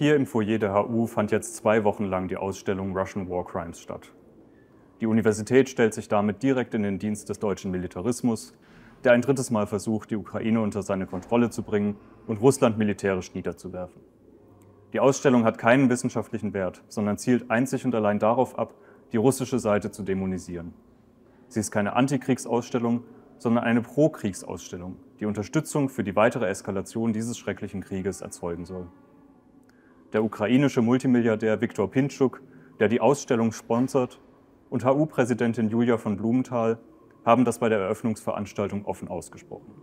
Hier im Foyer der HU fand jetzt 2 Wochen lang die Ausstellung Russian War Crimes statt. Die Universität stellt sich damit direkt in den Dienst des deutschen Militarismus, der ein drittes Mal versucht, die Ukraine unter seine Kontrolle zu bringen und Russland militärisch niederzuwerfen. Die Ausstellung hat keinen wissenschaftlichen Wert, sondern zielt einzig und allein darauf ab, die russische Seite zu dämonisieren. Sie ist keine Antikriegsausstellung, sondern eine Pro-Kriegsausstellung, die Unterstützung für die weitere Eskalation dieses schrecklichen Krieges erzeugen soll. Der ukrainische Multimilliardär Viktor Pintschuk, der die Ausstellung sponsert, und HU-Präsidentin Julia von Blumenthal haben das bei der Eröffnungsveranstaltung offen ausgesprochen.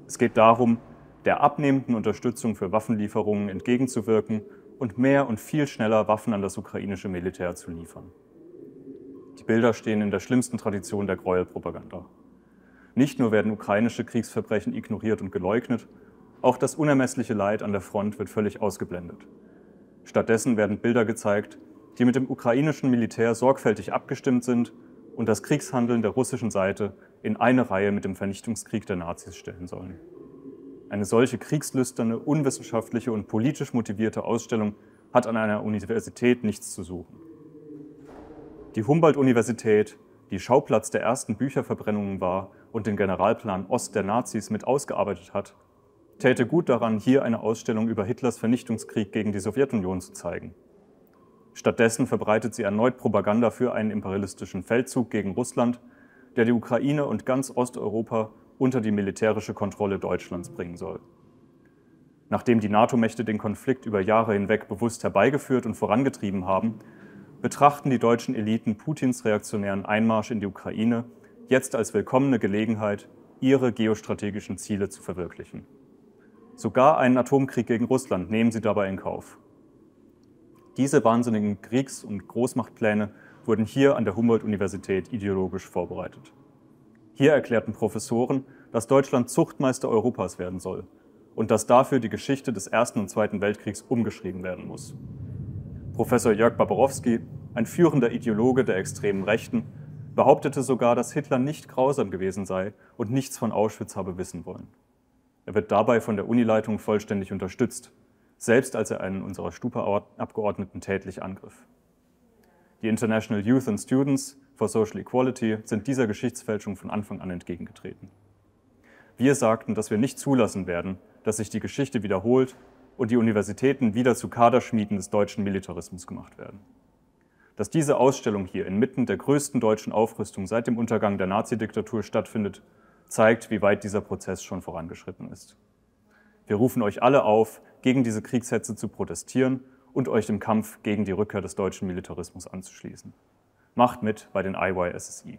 Es geht darum, der abnehmenden Unterstützung für Waffenlieferungen entgegenzuwirken und mehr und viel schneller Waffen an das ukrainische Militär zu liefern. Die Bilder stehen in der schlimmsten Tradition der Gräuelpropaganda. Nicht nur werden ukrainische Kriegsverbrechen ignoriert und geleugnet, auch das unermessliche Leid an der Front wird völlig ausgeblendet. Stattdessen werden Bilder gezeigt, die mit dem ukrainischen Militär sorgfältig abgestimmt sind und das Kriegshandeln der russischen Seite in eine Reihe mit dem Vernichtungskrieg der Nazis stellen sollen. Eine solche kriegslüsterne, unwissenschaftliche und politisch motivierte Ausstellung hat an einer Universität nichts zu suchen. Die Humboldt-Universität, die Schauplatz der ersten Bücherverbrennungen war und den Generalplan Ost der Nazis mit ausgearbeitet hat, täte gut daran, hier eine Ausstellung über Hitlers Vernichtungskrieg gegen die Sowjetunion zu zeigen. Stattdessen verbreitet sie erneut Propaganda für einen imperialistischen Feldzug gegen Russland, der die Ukraine und ganz Osteuropa unter die militärische Kontrolle Deutschlands bringen soll. Nachdem die NATO-Mächte den Konflikt über Jahre hinweg bewusst herbeigeführt und vorangetrieben haben, betrachten die deutschen Eliten Putins reaktionären Einmarsch in die Ukraine jetzt als willkommene Gelegenheit, ihre geostrategischen Ziele zu verwirklichen. Sogar einen Atomkrieg gegen Russland nehmen sie dabei in Kauf. Diese wahnsinnigen Kriegs- und Großmachtpläne wurden hier an der Humboldt-Universität ideologisch vorbereitet. Hier erklärten Professoren, dass Deutschland Zuchtmeister Europas werden soll und dass dafür die Geschichte des Ersten und Zweiten Weltkriegs umgeschrieben werden muss. Professor Jörg Baborowski, ein führender Ideologe der extremen Rechten, behauptete sogar, dass Hitler nicht grausam gewesen sei und nichts von Auschwitz habe wissen wollen. Er wird dabei von der Unileitung vollständig unterstützt, selbst als er einen unserer Stupa-Abgeordneten tätlich angriff. Die International Youth and Students for Social Equality sind dieser Geschichtsfälschung von Anfang an entgegengetreten. Wir sagten, dass wir nicht zulassen werden, dass sich die Geschichte wiederholt und die Universitäten wieder zu Kaderschmieden des deutschen Militarismus gemacht werden. Dass diese Ausstellung hier inmitten der größten deutschen Aufrüstung seit dem Untergang der Nazidiktatur stattfindet, zeigt, wie weit dieser Prozess schon vorangeschritten ist. Wir rufen euch alle auf, gegen diese Kriegshetze zu protestieren und euch im Kampf gegen die Rückkehr des deutschen Militarismus anzuschließen. Macht mit bei den IYSSE.